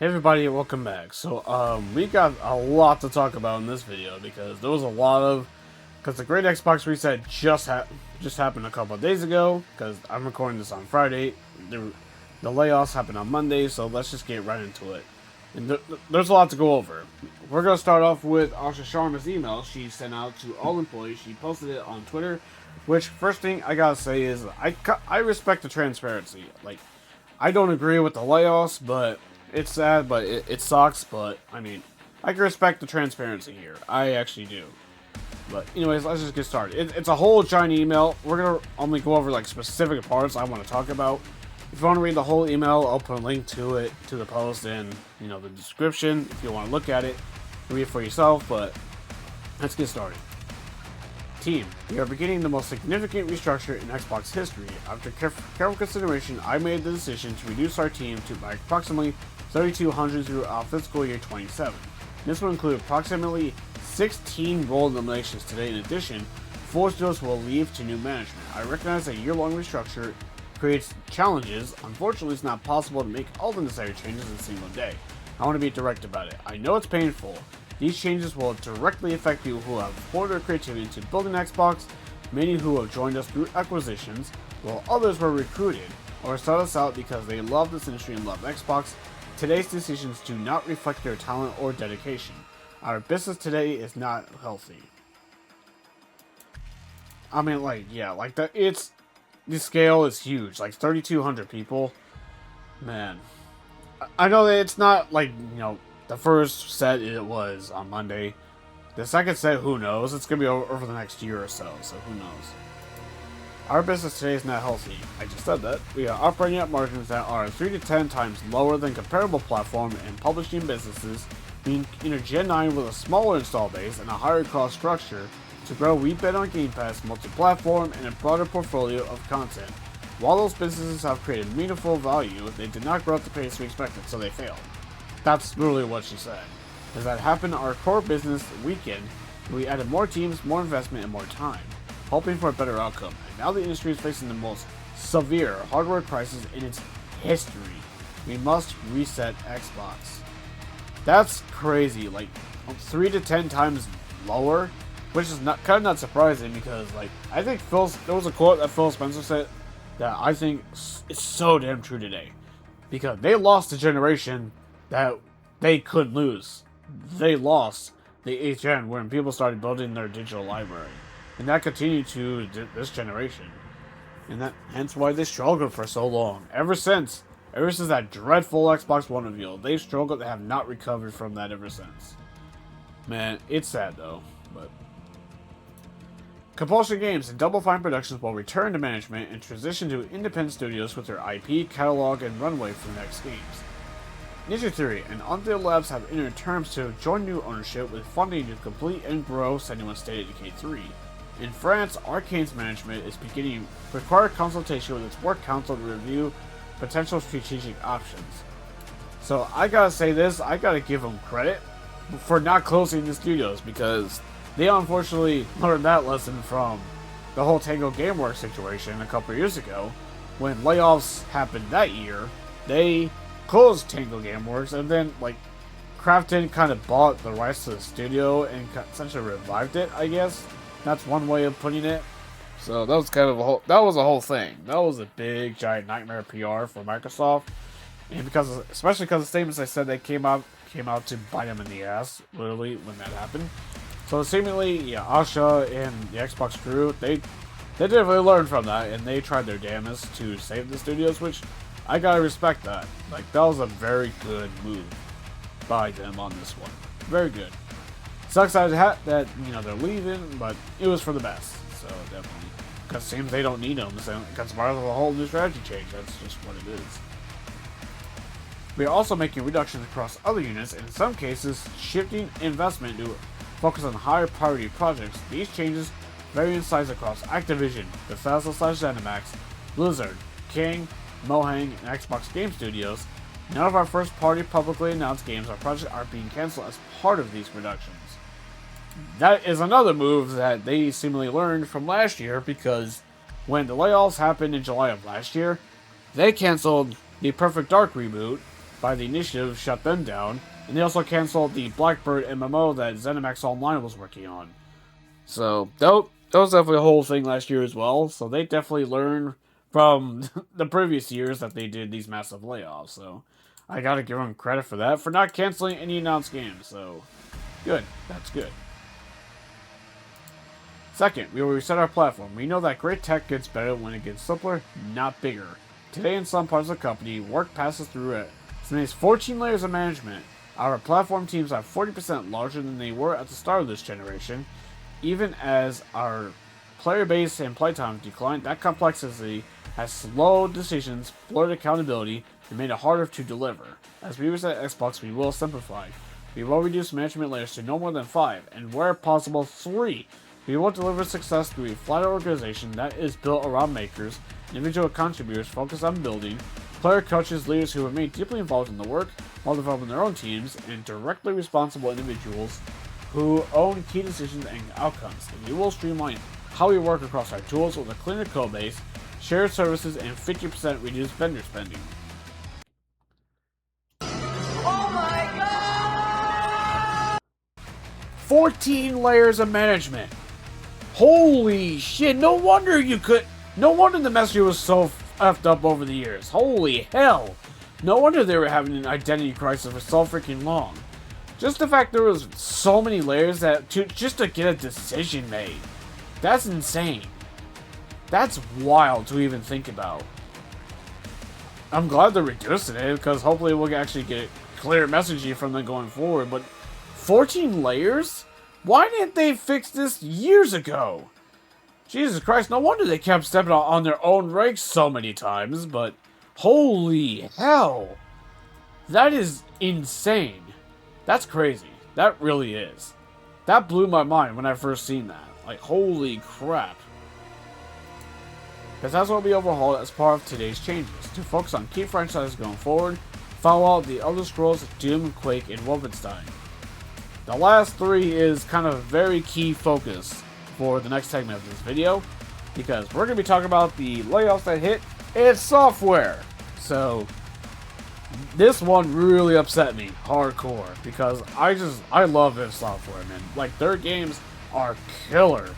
Hey everybody, welcome back. We got a lot to talk about in this video because there was a lot of because the Great Xbox Reset just happened a couple of days ago. Because I'm recording this on Friday, the layoffs happened on Monday, so let's just get right into it. And there's a lot to go over. We're gonna start off with Asha Sharma's email she sent out to all employees. She posted it on Twitter. Which first thing I gotta say is I respect the transparency. Like, I don't agree with the layoffs, but it's sad, but it sucks. But I mean, I can respect the transparency here. I actually do. But anyways, let's just get started. It's a whole giant email. We're gonna only go over like specific parts I want to talk about. If you want to read the whole email, I'll put a link to it, to the post, in the description. If you want to look at it, read it for yourself. But let's get started. Team, we are beginning the most significant restructure in Xbox history. After careful consideration, I made the decision to reduce our team to by approximately 3,200 throughout fiscal year 27. This will include approximately 16 role eliminations today. In addition, 4 studios will leave to new management. I recognize a year-long restructure creates challenges. Unfortunately, it's not possible to make all the necessary changes in a single day. I want to be direct about it. I know it's painful. These changes will directly affect people who have poured their creativity into building Xbox, many who have joined us through acquisitions, while others were recruited or sought us out because they love this industry and love Xbox. Today's decisions do not reflect their talent or dedication. Our business today is not healthy. I mean, the scale is huge, like 3,200 people. Man, I know that it's not the first set it was on Monday. The second set, who knows? It's going to be over the next year or so who knows? Our business today is not healthy. I just said that. We are operating at margins that are 3 to 10 times lower than comparable platform and publishing businesses, being Gen 9 with a smaller install base and a higher cost structure. To grow, we bet on Game Pass, multi-platform, and a broader portfolio of content. While those businesses have created meaningful value, they did not grow at the pace we expected, so they failed. That's literally what she said. As that happened, our core business weakened, we added more teams, more investment, and more time, hoping for a better outcome. And now the industry is facing the most severe hardware crisis in its history. We must reset Xbox. That's crazy. Like 3 to 10 times lower, which is not surprising because I think there was a quote that Phil Spencer said that I think is so damn true today, because they lost a generation that they could lose. They lost the 8th gen when people started building their digital library, and that continued to this generation, and hence why they struggled for so long. Ever since that dreadful Xbox One reveal, they've struggled. They have not recovered from that ever since. Man, it's sad though. But Compulsion Games and Double Fine Productions will return to management and transition to independent studios with their IP, catalog, and runway for the next games. Ninja Theory and Undead Labs have entered terms to join new ownership with funding to complete and grow Senua State of Decay 3. In France, Arcane's management is beginning required consultation with its work council to review potential strategic options. So I gotta say this, I gotta give them credit for not closing the studios, because they unfortunately learned that lesson from the whole Tango Gameworks situation a couple years ago. When layoffs happened that year, they closed Tango Gameworks, and then Krafton kind of bought the rights to the studio and essentially revived it, I guess. That's one way of putting it. So that was kind of a whole thing. That was a big giant nightmare PR for Microsoft, and especially because the statements I said, they came out to bite them in the ass, literally, when that happened. So seemingly, yeah, Asha and the Xbox crew, they definitely learned from that, and they tried their damnedest to save the studios, which I gotta respect that. That was a very good move by them on this one. Very good. Sucks that they're leaving, but it was for the best. So definitely, because it seems they don't need them. So it's part of a whole new strategy change. That's just what it is. We are also making reductions across other units, and in some cases, shifting investment to focus on higher priority projects. These changes vary in size across Activision, Bethesda/ZeniMax, Blizzard, King, Mohang, and Xbox Game Studios. None of our first-party publicly announced games or projects are being canceled as part of these reductions. That is another move that they seemingly learned from last year, because when the layoffs happened in July of last year, they canceled the Perfect Dark reboot, by the Initiative shut them down, and they also canceled the Blackbird MMO that ZeniMax Online was working on. So, that was definitely a whole thing last year as well, so they definitely learned from the previous years that they did these massive layoffs, so I gotta give them credit for that, for not canceling any announced games, so good, that's good. Second, we will reset our platform. We know that great tech gets better when it gets simpler, not bigger. Today, in some parts of the company, work passes through it. Since 14 layers of management, our platform teams are 40% larger than they were at the start of this generation. Even as our player base and playtime declined, that complexity has slowed decisions, blurred accountability, and made it harder to deliver. As we reset Xbox, we will simplify. We will reduce management layers to no more than 5, and where possible, 3. We will deliver success through a flatter organization that is built around makers, individual contributors focused on building, player coaches, leaders who remain deeply involved in the work while developing their own teams, and directly responsible individuals who own key decisions and outcomes. And we will streamline how we work across our tools with a cleaner code base, shared services, and 50% reduced vendor spending. Oh my god! 14 layers of management. Holy shit, no wonder the messenger was so effed up over the years. Holy hell. No wonder they were having an identity crisis for so freaking long. Just the fact there was so many layers just to get a decision made. That's insane. That's wild to even think about. I'm glad they're reducing it, because hopefully we'll actually get clear messaging from them going forward, but 14 layers? Why didn't they fix this years ago? Jesus Christ, no wonder they kept stepping on their own brakes so many times, but holy hell. That is insane. That's crazy. That really is. That blew my mind when I first seen that. Like, holy crap. Because that's what we overhauled as part of today's changes, to focus on key franchises going forward, follow out the Elder Scrolls, Doom, Quake, and Wolfenstein. The last 3 is kind of a very key focus for the next segment of this video, because we're going to be talking about the layoffs that hit id Software. So, this one really upset me hardcore, because I love id Software, man. Like, their games are killer.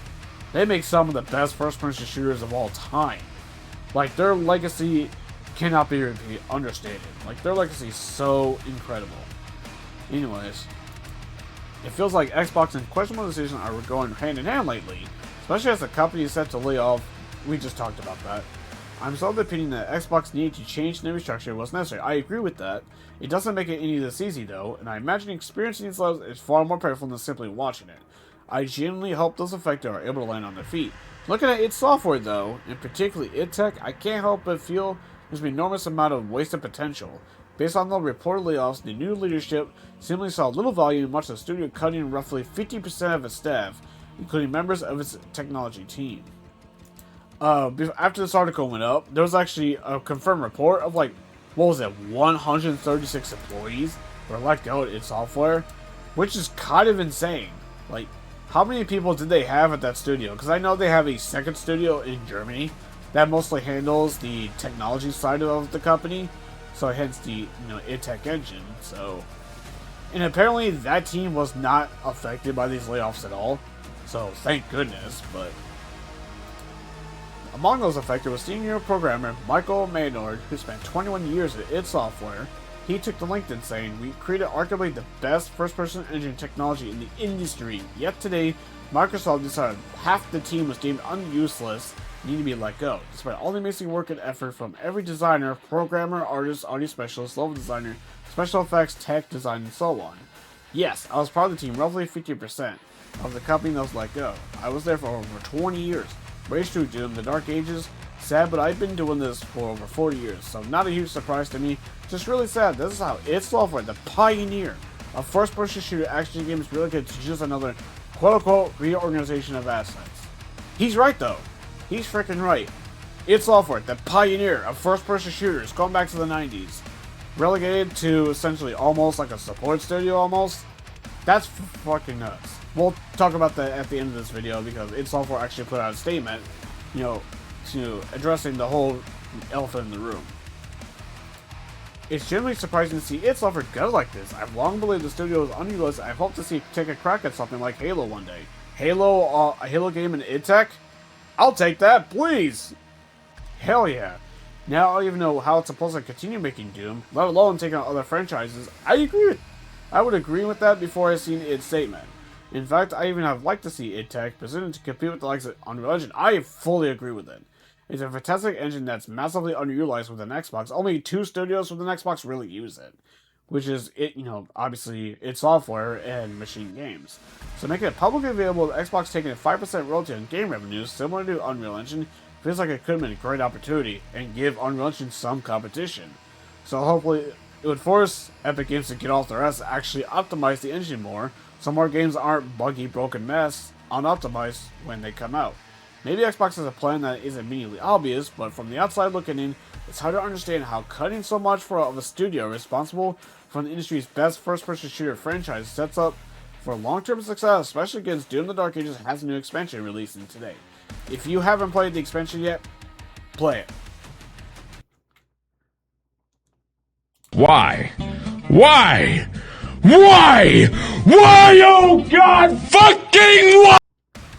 They make some of the best first-person shooters of all time. Like, their legacy cannot be understated. Like, their legacy is so incredible. Anyways, it feels like Xbox and questionable decisions are going hand in hand lately, especially as the company is set to lay off. We just talked about that. I'm still of the opinion that Xbox needed to change the restructure was necessary. I agree with that. It doesn't make it any less easy though, and I imagine experiencing these levels is far more painful than simply watching it. I genuinely hope those affected are able to land on their feet. Looking at id Software though, and particularly id Tech, I can't help but feel there's an enormous amount of wasted potential. Based on the reported layoffs, the new leadership seemingly saw little value in much of the studio, cutting roughly 50% of its staff, including members of its technology team. After this article went up, there was actually a confirmed report of 136 employees were let go at id Software, which is kind of insane. Like, how many people did they have at that studio? Because I know they have a second studio in Germany that mostly handles the technology side of the company. So hence the id Tech engine. So, and apparently that team was not affected by these layoffs at all. So thank goodness. But among those affected was senior programmer Michael Maynard, who spent 21 years at id Software. He took to LinkedIn saying, "We created arguably the best first-person engine technology in the industry. Yet today, Microsoft decided half the team was deemed useless." Need to be let go, despite all the amazing work and effort from every designer, programmer, artist, audio specialist, level designer, special effects, tech design, and so on. Yes, I was part of the team, roughly 50% of the company that was let go. I was there for over 20 years, raced through Doom, the Dark Ages. Sad, but I've been doing this for over 40 years, so not a huge surprise to me. Just really sad. This is how id Software, the pioneer of first-person shooter action games, really gets to just another quote-unquote reorganization of assets. He's right though. He's freaking right. id Software, the pioneer of first-person shooters, going back to the 90s, relegated to essentially almost like a support studio almost. That's fucking nuts. We'll talk about that at the end of this video, because id Software actually put out a statement, to addressing the whole elephant in the room. It's generally surprising to see id Software go like this. I've long believed the studio is unutilized. I hope to see it take a crack at something like Halo one day. A Halo game in id Tech? I'll take that, please! Hell yeah. Now I don't even know how it's supposed to continue making Doom, let alone taking on other franchises. I would agree with that before I seen id's statement. In fact, I even have liked to see id Tech positioned to compete with the likes of Unreal Engine. I fully agree with it. It's a fantastic engine that's massively underutilized within Xbox. Only 2 studios within Xbox really use it, which is obviously id Software and Machine Games. So making it publicly available with Xbox taking a 5% royalty on game revenues, similar to Unreal Engine, feels like it could have been a great opportunity and give Unreal Engine some competition. So hopefully it would force Epic Games to get off their ass to actually optimize the engine more, so more games aren't buggy, broken mess, unoptimized when they come out. Maybe Xbox has a plan that isn't immediately obvious, but from the outside looking in, it's hard to understand how cutting so much of a studio responsible for the industry's best first-person shooter franchise sets up for long-term success, especially against Doom the Dark Ages has a new expansion releasing today. If you haven't played the expansion yet, play it. Why? Why? Why? Why, oh God fucking why?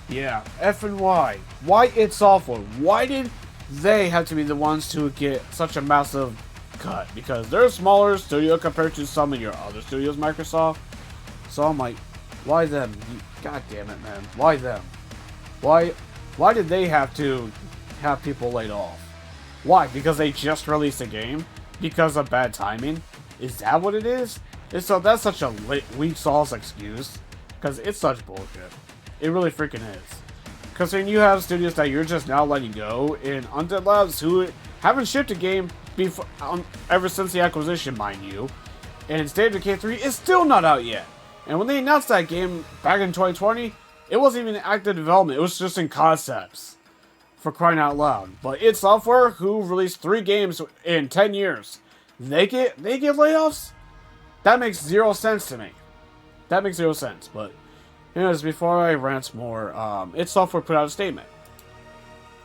Yeah, F and Y. Why id Software? Why did they have to be the ones to get such a massive cut? Because they're a smaller studio compared to some of your other studios, Microsoft. So I'm like, why them? God damn it, man. Why them? Why did they have to have people laid off? Why? Because they just released a game? Because of bad timing? Is that what it is? So that's such a weak sauce excuse. Because it's such bullshit. It really freaking is. Considering you have studios that you're just now letting go, and Undead Labs, who haven't shipped a game ever since the acquisition, mind you, and State of Decay 3 is still not out yet. And when they announced that game back in 2020, it wasn't even in active development, it was just in concepts. For crying out loud. But id Software, who released 3 games in 10 years, they get layoffs? That makes 0 sense to me. That makes 0 sense, but anyways, before I rant more, id Software put out a statement.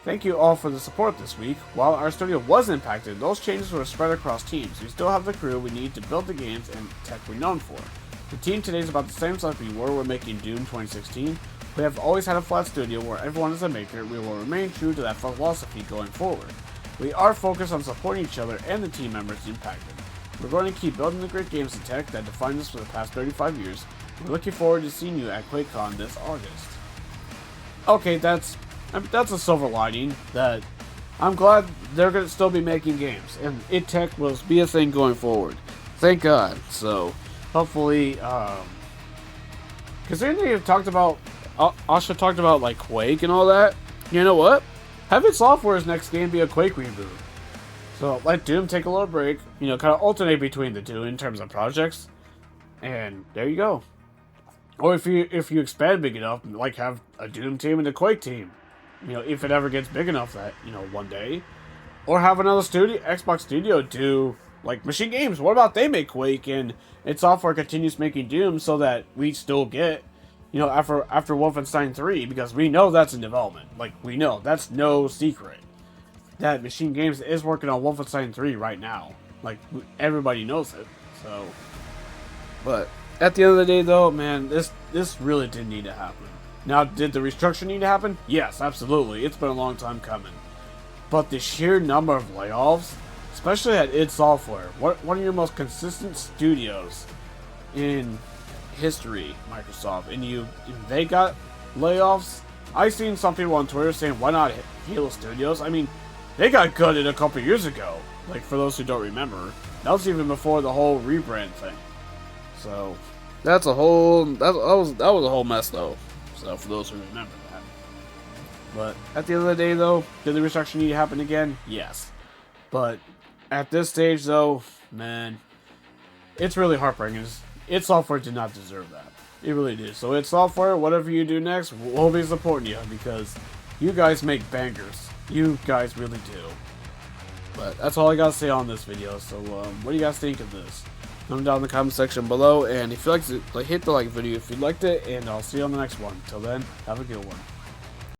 Thank you all for the support this week. While our studio was impacted, those changes were spread across teams. We still have the crew we need to build the games and tech we're known for. The team today is about the same size we were when making Doom 2016. We have always had a flat studio where everyone is a maker. We will remain true to that philosophy going forward. We are focused on supporting each other and the team members impacted. We're going to keep building the great games and tech that defined us for the past 35 years. We're looking forward to seeing you at QuakeCon this August. Okay, that's a silver lining. That I'm glad they're going to still be making games, and id Tech will be a thing going forward. Thank God. So hopefully, because they have talked about, Asha talked about like Quake and all that. You know what? Have id Software's next game be a Quake reboot. So let Doom take a little break. Kind of alternate between the two in terms of projects, and there you go. Or if you expand big enough, like have a Doom team and a Quake team, if it ever gets big enough that one day, or have another Xbox studio do like Machine Games. What about they make Quake and id Software continues making Doom so that we still get, after Wolfenstein 3, because we know that's in development. Like we know that's no secret that Machine Games is working on Wolfenstein 3 right now. Like everybody knows it. So, but at the end of the day, though, man, this really didn't need to happen. Now, did the restructure need to happen? Yes, absolutely. It's been a long time coming. But the sheer number of layoffs, especially at id Software, one of your most consistent studios in history, Microsoft, and they got layoffs. I've seen some people on Twitter saying, why not Halo Studios? I mean, they got gutted a couple years ago. Like, for those who don't remember, that was even before the whole rebrand thing. So that was a whole mess, though. So for those who remember that. But at the end of the day, though, did the restructure need to happen again? Yes. But at this stage, though, man, it's really heartbreaking. id Software did not deserve that. It really did. So id Software, whatever you do next, we'll be supporting you because you guys make bangers. You guys really do. But that's all I gotta say on this video. So what do you guys think of this? Comment down in the comment section below, and if you like to hit the like video if you liked it, and I'll see you on the next one. Till then, have a good one.